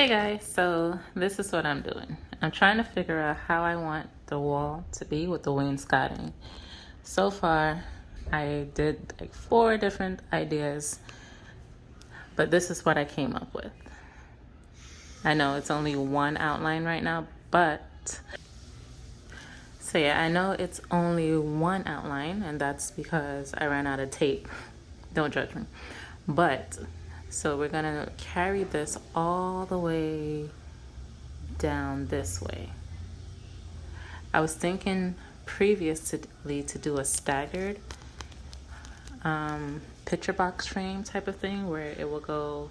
Hey guys, so this is what I'm doing. I'm trying to figure out how I want the wall to be with the wainscoting. So far, I did like 4 different ideas, but this is what I came up with. I know it's only one outline right now, but so yeah, I know it's only one outline, and that's because I ran out of tape. Don't judge me. But so we're gonna carry this all the way down this way. I was thinking previously to do a staggered picture box frame type of thing where it will go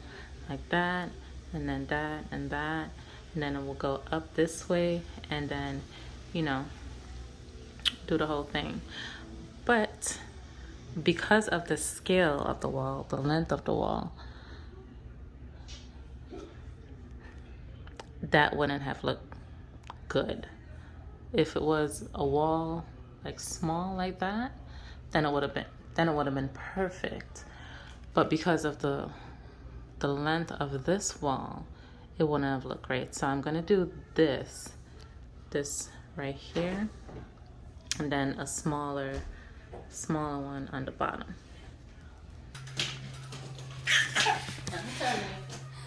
like that and then that and that, and then it will go up this way and then, you know, do the whole thing. But because of the scale of the wall, the length of the wall, that wouldn't have looked good. If it was a wall like small like that, then it would have been perfect. But because of the length of this wall, it wouldn't have looked great. So I'm gonna do this right here, and then a smaller one on the bottom.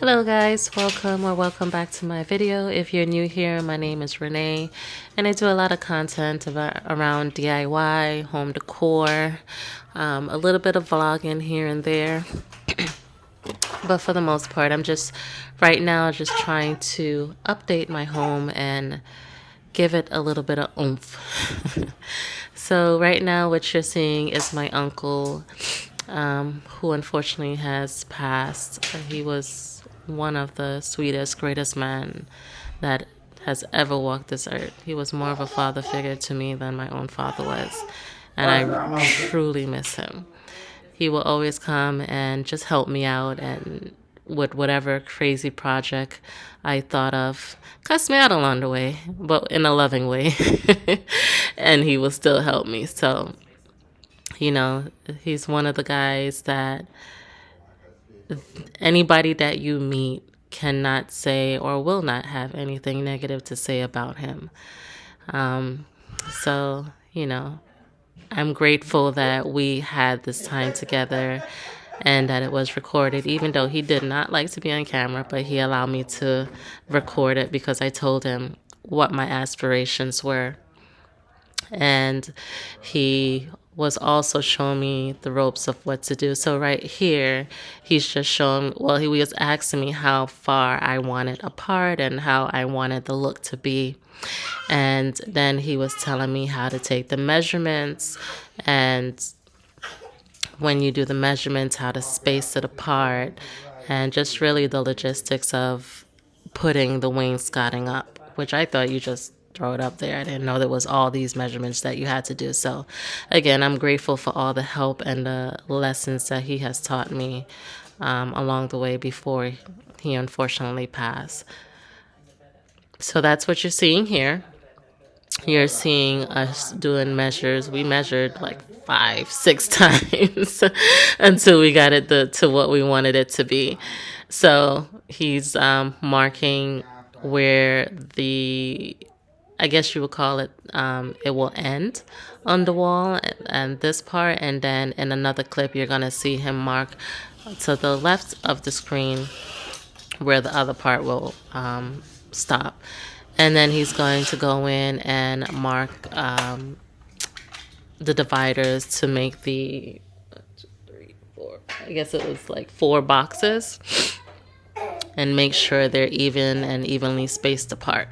Hello guys, welcome back to my video. If you're new here, my name is Renee, and I do a lot of content around DIY, home decor, a little bit of vlogging here and there. But for the most part, I'm just right now just trying to update my home and give it a little bit of oomph. So right now what you're seeing is my uncle, who unfortunately has passed. He was one of the sweetest, greatest men that has ever walked this earth. He was more of a father figure to me than my own father was, and I truly miss him. He will always come and just help me out, and with whatever crazy project I thought of, cuss me out along the way, but in a loving way. And he will still help me. So, he's one of the guys that anybody that you meet cannot say or will not have anything negative to say about him. So, I'm grateful that we had this time together and that it was recorded, even though he did not like to be on camera, but he allowed me to record it because I told him what my aspirations were. And he was also showing me the ropes of what to do. So right here, he's just showing, he was asking me how far I wanted apart and how I wanted the look to be. And then he was telling me how to take the measurements, and when you do the measurements, how to space it apart, and just really the logistics of putting the wainscoting up, which I thought you just throw it up there. I didn't know there was all these measurements that you had to do. So again, I'm grateful for all the help and the lessons that he has taught me along the way before he unfortunately passed. So that's what you're seeing here. You're seeing us doing measures. We measured like 5-6 times until we got it to what we wanted it to be. So he's marking where I guess you would call it, it will end on the wall and this part. And then in another clip, you're going to see him mark to the left of the screen where the other part will stop. And then he's going to go in and mark the dividers to make the 1, 2, 3, 4. I guess it was like 4 boxes, and make sure they're even and evenly spaced apart.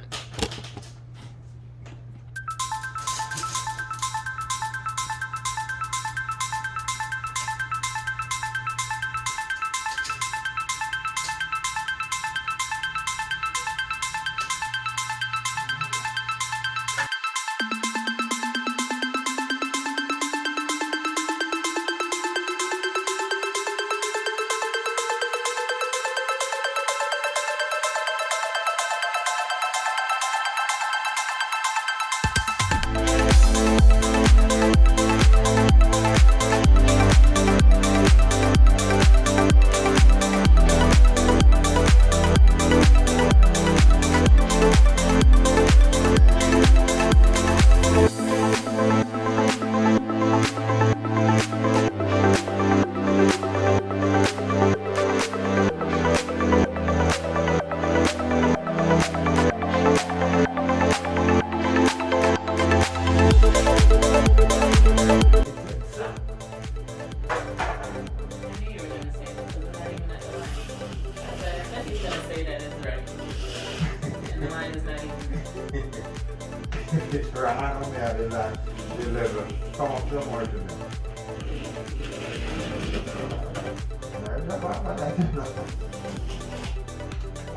right. And the line is not even. It's for a hand on the line, the level. Come up some more to me. There's a lot of that.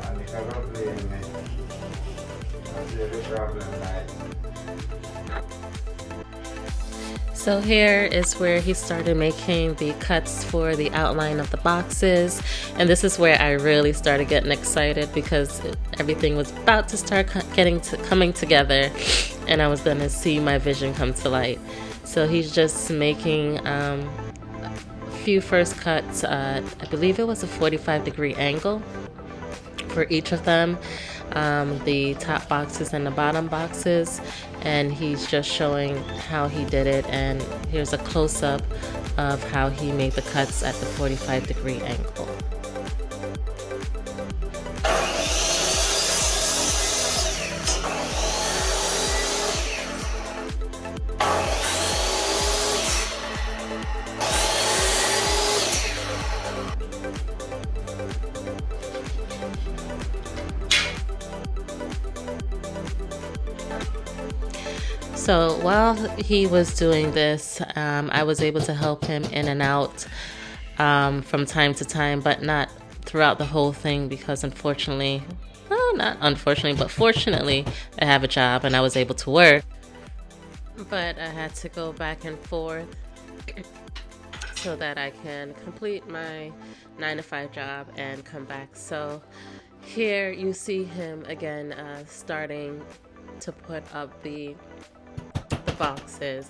And it can go playing me. That's the problem, right? So here is where he started making the cuts for the outline of the boxes, and this is where I really started getting excited because everything was about to start coming together, and I was going to see my vision come to light. So he's just making a few first cuts. I believe it was a 45-degree angle for each of them, the top boxes and the bottom boxes, and he's just showing how he did it. And here's a close-up of how he made the cuts at the 45-degree angle. So while he was doing this, I was able to help him in and out from time to time, but not throughout the whole thing because unfortunately, well, not unfortunately, but fortunately, I have a job and I was able to work. But I had to go back and forth so that I can complete my 9-to-5 job and come back. So here you see him again starting to put up the boxes,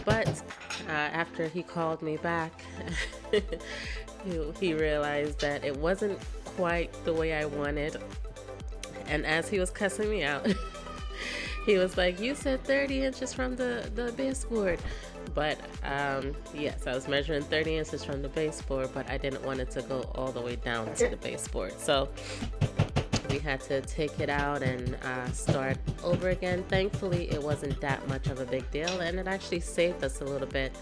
but after he called me back, he realized that it wasn't quite the way I wanted, and as he was cussing me out, he was like, "You said 30 inches from the baseboard." But yes, I was measuring 30 inches from the baseboard, but I didn't want it to go all the way down to the baseboard, so we had to take it out and start over again. Thankfully, it wasn't that much of a big deal, and it actually saved us a little bit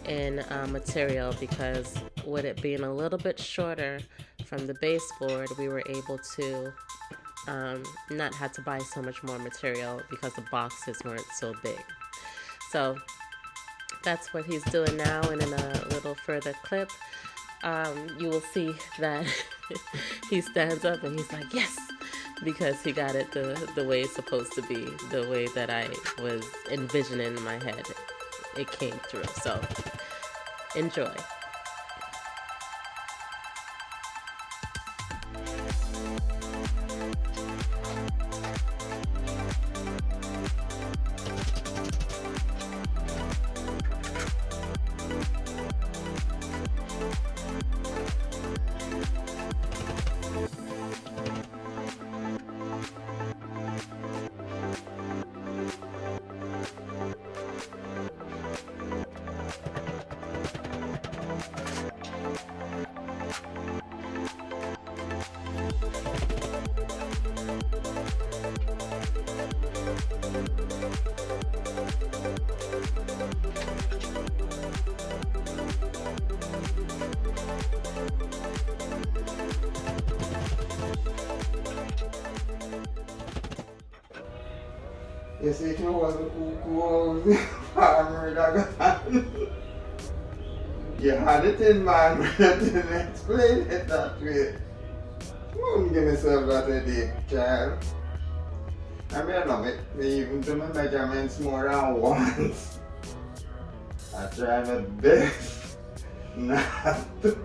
in material because with it being a little bit shorter from the baseboard, we were able to not have to buy so much more material because the boxes weren't so big. So that's what he's doing now, and in a little further clip, you will see that he stands up and he's like, "Yes," because he got it the way it's supposed to be, the way that I was envisioning in my head. It came through. So enjoy. You see, if you wasn't who farmer that you had it in mind, but you didn't explain it that way. You wouldn't give myself that headache, child. I mean, I love it. Me even do my measurements more than once. I try my best not to.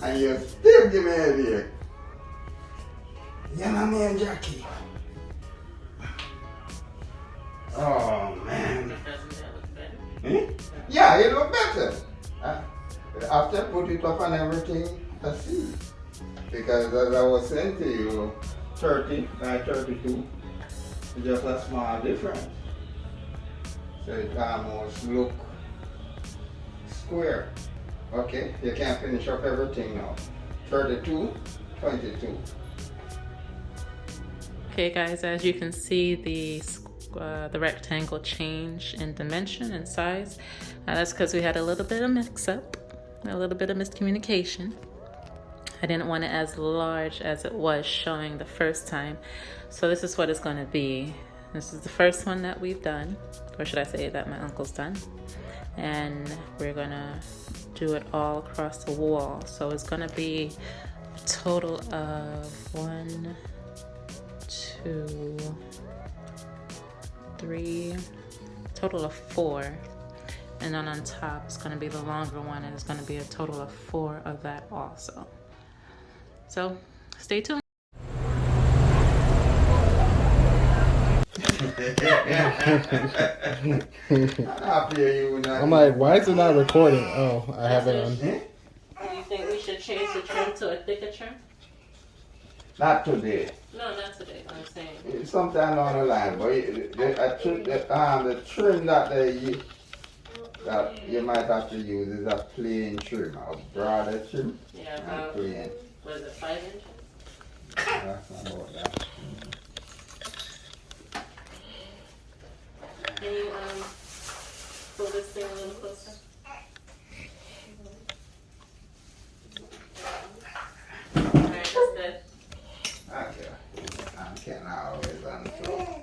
And you still give me a headache. Yeah, mommy and Jackie. Oh man. Yeah, it look better. After I put it up and everything, I see. Because as I was saying to you, 30 by 32 is just a small difference. So it almost look square. Okay, you can't finish up everything now. 32, 22. Okay guys, as you can see, the rectangle change in dimension and size. That's because we had a little bit of mix-up, a little bit of miscommunication. I didn't want it as large as it was showing the first time. So this is what it's going to be. This is the first one that we've done, or should I say that my uncle's done. And we're going to do it all across the wall. So it's going to be a total of 1, 2, 3, total of 4. And then on top it's going to be the longer one, and it's going to be a total of 4 of that also. So stay tuned. I'm like, why is it not recording? Oh, I have it on. Do you think we should change the trim to a thicker trim? Not today. No, not today. I'm saying. Sometime down the line, but the trim that they use, that you might have to use is a plain trim, a broader trim. Yeah, about, plain. what is it, 5 inches? That's about that. Can you pull this thing a little closer? Alright, that's good. Okay. I can't always answer.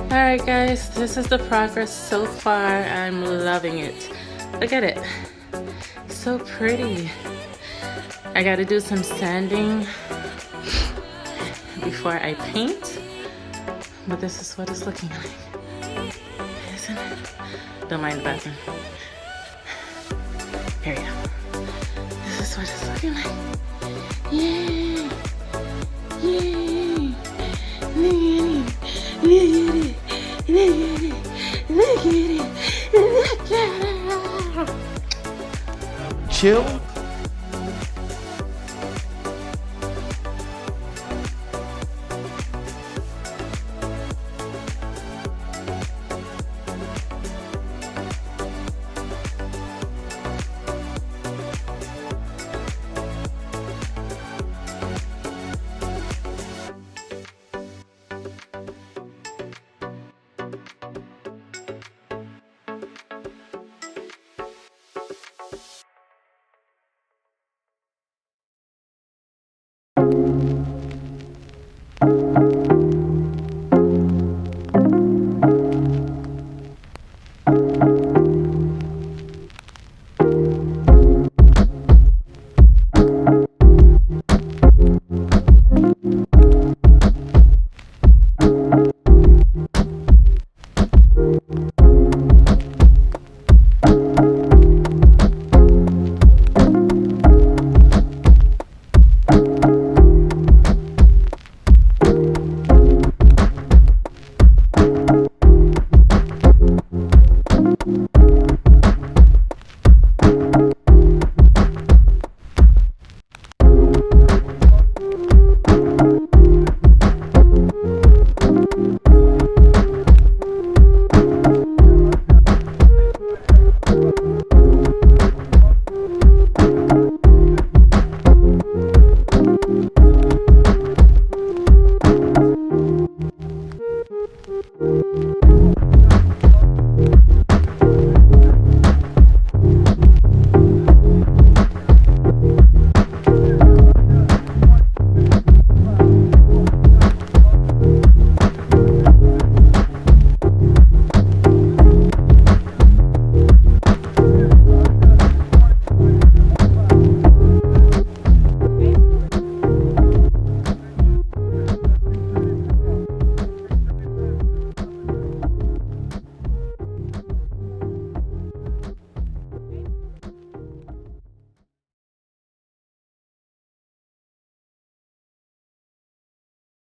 Alright guys, this is the progress so far. I'm loving it. Look at it. So pretty. I gotta do some sanding before I paint. But this is what it's looking like. Isn't it? Don't mind the bathroom. Here we go. This is what it's looking like. Yay! Yay! Look at it! Look at it! Look at it! Look at it! Look at it! Chill